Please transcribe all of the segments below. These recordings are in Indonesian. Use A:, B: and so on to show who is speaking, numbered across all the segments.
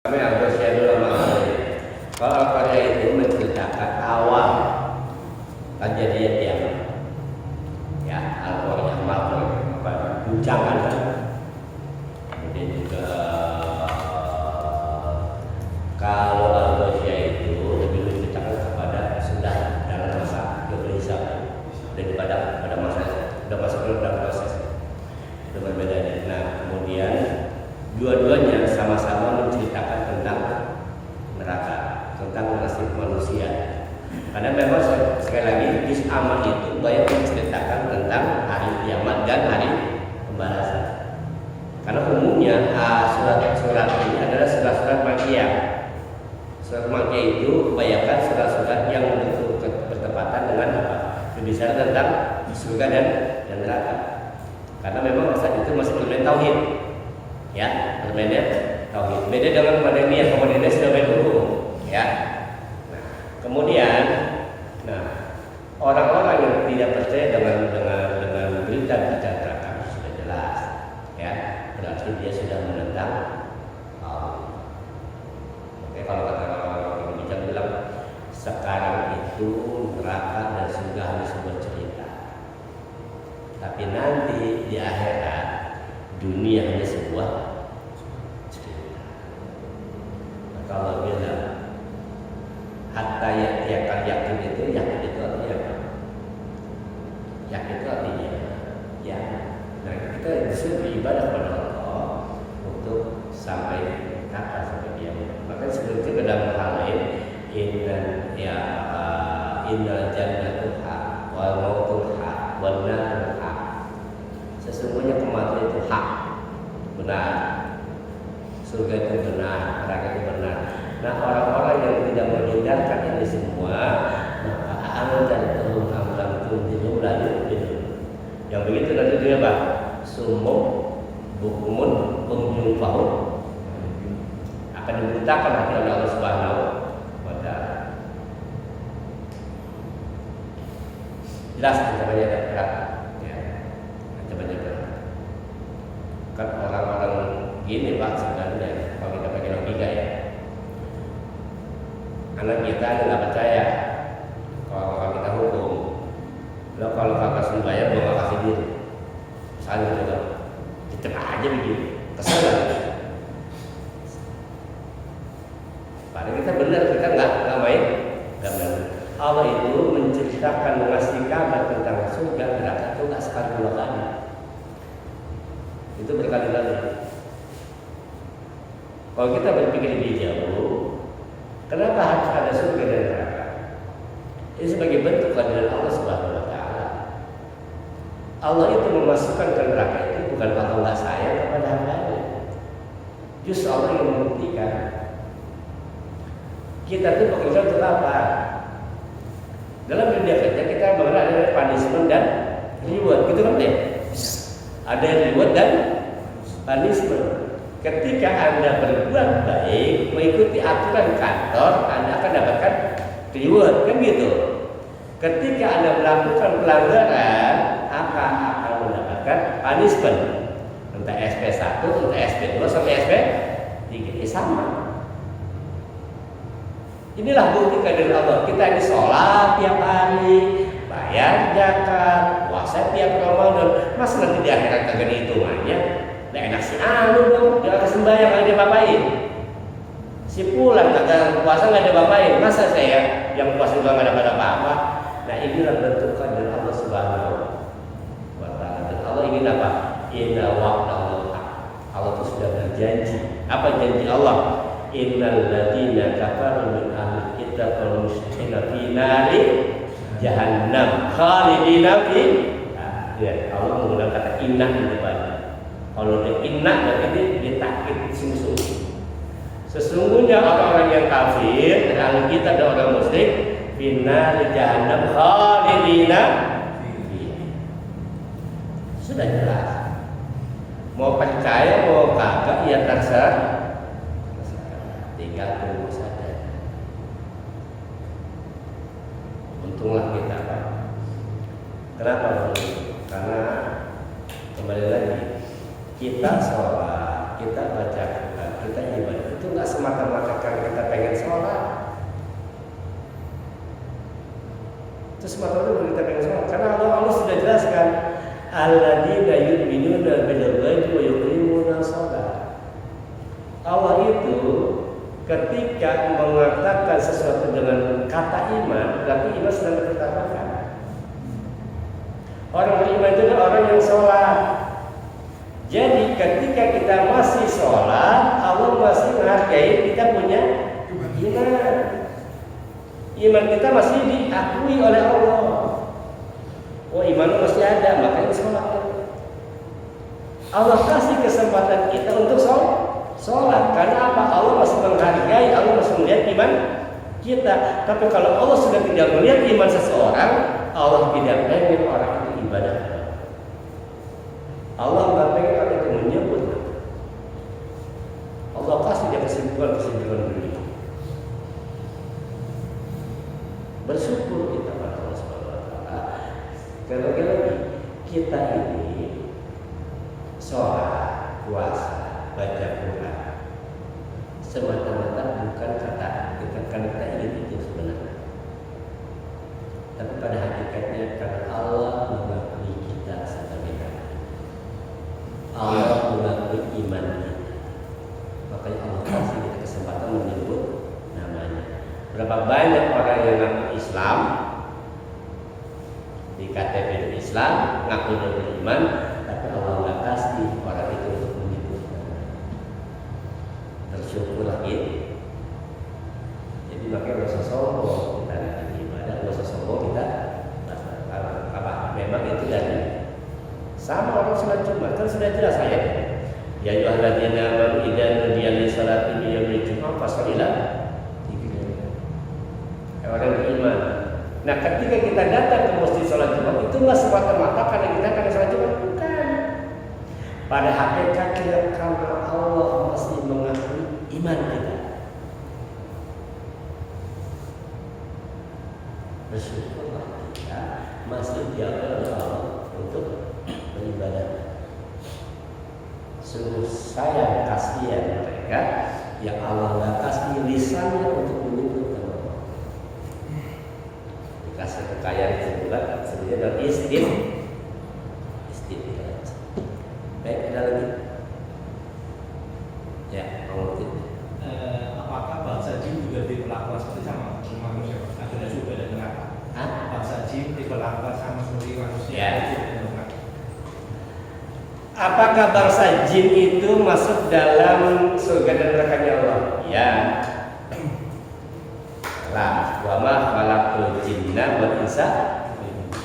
A: Kami harus share dulu sama kalian. Kalau Al-Qari'ah itu menceritakan awal kejadian kiamat. Ya, Al-Qari'ah guncangan kan. Kemudian juga kalau Al-Qari'ah itu lebih menceritakan kepada sudah dalam masa kegelisahan daripada pada masa sudah masuk dalam proses itu berbeda. Nah, kemudian dua-duanya sama-sama menceritakan tentang neraka, tentang nasib manusia. Karena memang sekali lagi juz amma itu banyak menceritakan tentang hari kiamat dan hari pembalasan. Karena umumnya surat-surat ini adalah surat-surat Makkiyah. Surat Makkiyah itu kebanyakan surat-surat yang bertepatan dengan apa? Berbicara tentang surga dan neraka. Karena memang saat itu masih bermain tauhid. Ya, bermainnya tauhid. Beda dengan Madaniyah, Madaniyah sudah main hukum, ya. Nah, kemudian, orang-orang yang tidak percaya dengan berita-berita neraka sudah jelas, ya. Berarti dia sudah menentang Allah. Oke, kalau kata orang-orang yang bilang sekarang itu neraka dan surga hanya sebuah cerita. Tapi nanti di akhirat dunia hanya sebuah cerita. Kalau bilang hatta yakin itu artinya apa? Yakin itu artinya ya. Nah, kita disuruh beribadah kepada Allah untuk sampai kata sampai kiamat. Maka sebelum itu dalam hal lain innal jannatu haq wal mautu haq wan naru haq. Sesungguhnya kematian itu hak, benar. Surga itu benar, neraka itu benar. Nah, orang-orang yang tidak menghindarkan ini semua, maka anzaltuhum amlam tunzilum lalu itu. Yang begitu nanti dia apa? Sumum bukumun pengunjung fahum akan dibutakan hati oleh Allah Subhanahu wa Ta'ala. Jelas ancamannya ada. Kan orang-orang gini Pak sebenarnya kalau kita pakai logika ya, anak kita nggak percaya kalau kita hukum, lo kalau kakak sembahyang gue nggak kasih diri, misalnya gitu, kita aja begitu, kesel lagi. Padahal kita benar, kita nggak main. Allah itu menceritakan, mengasih kabar tentang surga neraka itu nggak sekali dua kali. Itu berkali-kali. Kalau kita berpikir lebih jauh, kenapa harus ada surga dan neraka? Ini sebagai bentuk keadilan Allah Subhanahu wa Ta'ala. Allah itu memasukkan ke neraka itu bukan Allah nggak sayang kepada hambanya. Justru Allah yang membuktikan kita itu bekerja untuk apa? Dalam dunia kerja kita mengenal ada punishment dan reward, gitu kan deh? Ada reward dan punishment. Ketika Anda berbuat baik, mengikuti aturan kantor, Anda akan dapatkan reward, kan gitu. Ketika Anda melakukan pelanggaran, akan mendapatkan punishment. Entah SP1, entah SP2, sampai SP3 sama. Inilah bukti keadilan Allah. Kita ini sholat tiap hari, bayar zakat, puasa tiap Ramadan. Masa nanti di akhirat kagak dihitungannya? Nggak enak si dong, dia sembahyang nggak ada bapain. Si pulang kagak puasa nggak ada bapain. Masa saya yang puasa juga nggak dapat apa-apa? Nah, inilah bentuk keadilan Allah Subhanahu wa Ta'ala. Dan Allah ingin apa? Inna wa'dallahi haq. Allah itu sudah berjanji. Apa janji Allah? Innal ladzina kafaru min ahli kitab wal musyrikina fi nari jahannam khalidina fi. Ya, Allah menggunakan kata inna di depannya. Kalau dia inna berarti dia takkid sungguh-sungguh. Sesungguhnya orang-orang yang kafir dan ahli kitab dan orang musyrik fi nari jahannam khalidina fi. Sudah jelas. Mau percaya mau kagak ya terserah. Tinggal tunggu saja. Untunglah kita Pak. Kenapa? Karena kembali lagi kita sholat, kita baca Quran, kita ibadah itu nggak semata-mata karena kita pengen sholat. Itu semata-mata kita pengen sholat. Karena Allah sudah jelaskan, alladzina yu'minuna bil ghaibi wa yuqimuna shalah. Allah itu ketika mengatakan sesuatu dengan kata iman, berarti iman sedang dikatakan. Orang beriman itu adalah orang yang sholat. Jadi ketika kita masih sholat, Allah masih menghargai kita punya iman. Iman kita masih diakui oleh Allah. Oh, iman masih ada, makanya sholat. Allah kasih kesempatan kita untuk sholat. Karena apa? Allah masih menghargai, Allah masih melihat iman kita. Tapi kalau Allah sudah tidak melihat iman seseorang, Allah tidak pengen orang itu ibadah. Allah nggak pengen orang itu menyebut. Allah kasih dia kesimpulan dunia. Bersyukur kita pada Allah Subhanahu Wa Taala. Lagi kita ini sholat, puasa, baca Quran semata-mata bukan karena kita ingin itu sebenarnya, tapi pada hakikatnya karena Allah mengakui kita sebagai hamba. Allah mengakui iman kita, makanya Allah kasih kita kesempatan menyebut namanya. Berapa banyak orang yang ngaku Islam di KTP Islam, ngaku beriman, tapi Allah nggak kasih orang itu untuk menyebutkan. Bersyukurlah itu. Jadi makanya nggak usah sombong kita lagi ibadah, nggak usah sombong kita apa? Memang itu dari sama orang sholat Jumat kan sudah jelas ayatnya. Ya ayyuhalladzina amanu idza nudiya lis-salati min yaumil jumu'ah fas'au orang beriman. Nah, ketika kita datang ke masjid sholat Jumat itu nggak semata-mata karena kita akan sholat Jumat, bukan. Pada hakikatnya karena Allah masih mengakui iman kita. Bersyukurlah kita masih diambil oleh Allah untuk beribadah. Sungguh sayang kasihan mereka yang Allah nggak kasih lisannya untuk menyebut nama Allah. Dikasih kekayaan sebulan, sebenarnya adalah istidraj. Baik, ada lagi? Ya, mengerti.
B: Apakah bangsa jin juga diperlakukan seperti sama manusia? Ada juga dan neraka. Bangsa jin diperlakukan sama seperti manusia.
A: Ya. Apakah bangsa jin itu masuk dalam surga dan nerakanya Allah? Ya. Lah, wa ma khalaqul jinna wal insa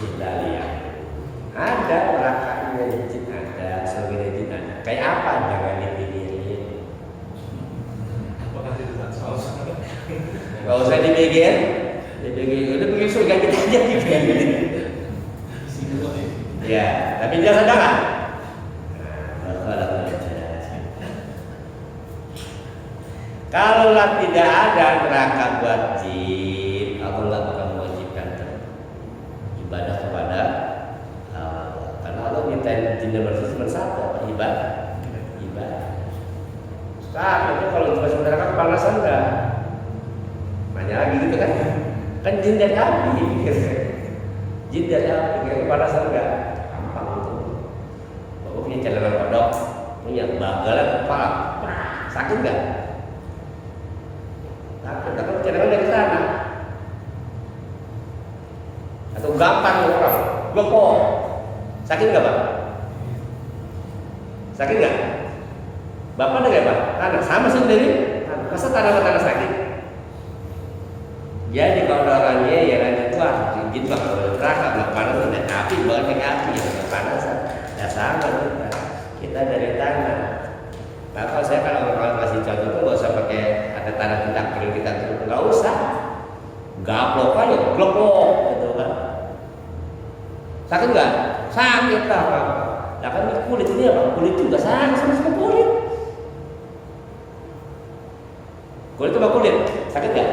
A: illa liya'budun. Ada nerakanya jin, ada surganya jin ada. Kayak apa? Jangan dipikirin.
B: Apakah itu saus?
A: Gak usah dipikir. Udah pikir surga kita aja dipikirin. Ya, tapi jelas ada nggak? Kalau tidak ada neraka buat jin, Allah bakal mewajibkan ibadah kepada Allah. Karena Allah minta jin dan manusia cuma satu, apa? Ibadah. Sekarang itu kalau masuk neraka kepanasan enggak? Nanya lagi gitu kan? Kan jin dari api, jin dari api, kayak kepanasan enggak? Gampang itu. Bapak punya celana kodok, punya bagalan kepala, sakit enggak? Takut cadangan dari sana atau gampang orang glopok sakit nggak Pak? Sakit nggak? Bapak ada nggak Pak? Tanah sama sih dari masa tanah sakit? Jadi kalau orangnya ya lanjut tuh jin bakal neraka nggak panas dan api banget api nggak panas ya sama kita dari tanah. Nah, kalau saya kalau kasih contoh tuh nggak usah pakai ada tanah tinta kering kita tuh nggak usah, gaplok aja, glopok gitu kan. Sakit nggak? Sakit lah Pak. Nah kan kulit ini apa? Kulit juga sama kulit. Kulit itu apa kulit? Sakit nggak?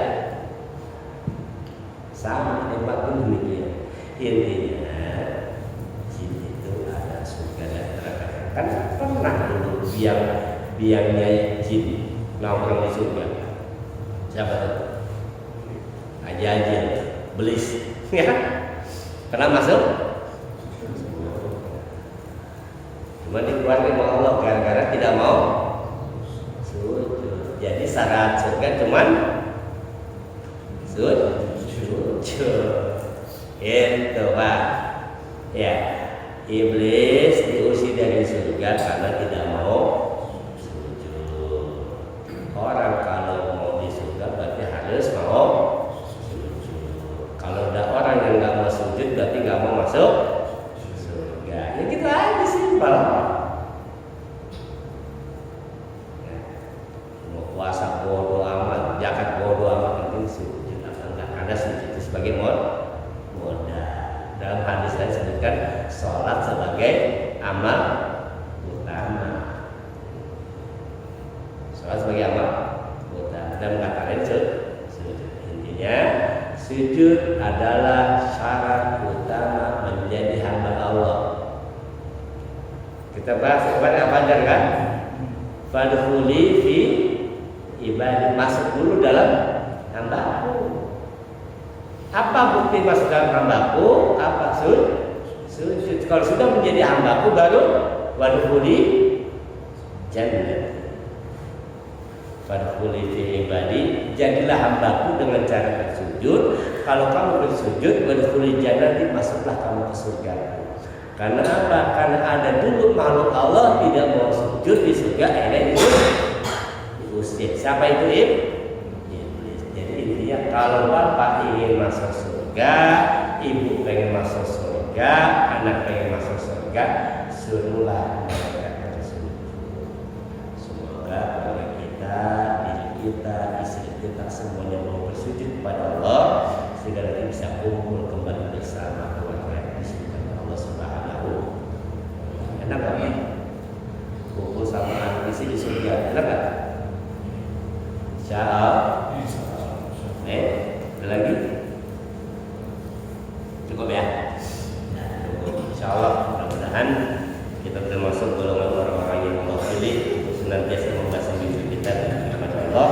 A: Sama tempat pun demikian. Intinya jin itu ada surga dan neraka. Kan pernah dulu biangnya jin nongkrong di surga. Siapa tuh? Aja belis, ya. Pernah masuk? Cuma dikeluarkan sama Allah gara-gara tidak mau sujud. Jadi syarat surga cuman sujud. Itu Pak. Ya, iblis diusir dari surga karena tidak mau sujud. Orang kalau mau di surga berarti harus mau sujud. Kalau ada orang yang nggak mau sujud berarti nggak mau masuk surga. Ya gitu aja simpel. Ya. Mau puasa bodo amat, zakat bodo amat, penting sujud. Nggak ada sujud itu sebagai modal. Dalam hadis lain disebutkan sholat sebagai amal utama. Sholat sebagai amal utama. Dan kata lain sujud. Intinya sujud adalah syarat utama menjadi hamba Allah. Kita bahas kepada apa aja kan? Fadkhuli fi ibadah, masuk dulu dalam hambaku. Apa bukti masuk dalam hambaku? Apa sujud? Kalau sudah menjadi hambaku baru wadkhuli jannah. Wadkhuli fi ibadi, jadilah hambaku dengan cara bersujud. Kalau kamu bersujud, wadkhuli jannah, masuklah kamu ke surga. Karena apa? Karena ada dulu makhluk Allah tidak mau sujud di surga, akhirnya diusir. Siapa itu kalau bapak ingin masuk surga, ibu pengen masuk surga, anak pengen masuk surga, suruhlah mereka bersujud. Semoga keluarga kita, diri kita, istri kita semuanya mau bersujud kepada Allah, sehingga nanti bisa kumpul kembali bersama keluarga di surga Allah Subhanahu. Enak gak? Kumpul sama anak istri di surga, enak gak? Insyaallah. Ada lagi? Cukup ya? Cukup. Insyaallah mudah-mudahan kita termasuk golongan orang-orang yang Allah pilih untuk senantiasa membaca diri kita dengan rahmat Allah,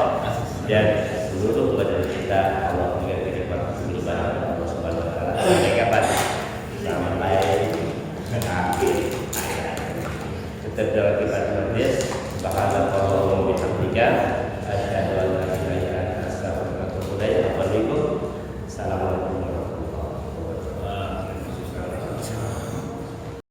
A: dan seluruh badan kita Allah berikan kenikmatan kehidupan Allah Subhanahu wa taala sampai kapan? Sampai akhir. Tetap dalam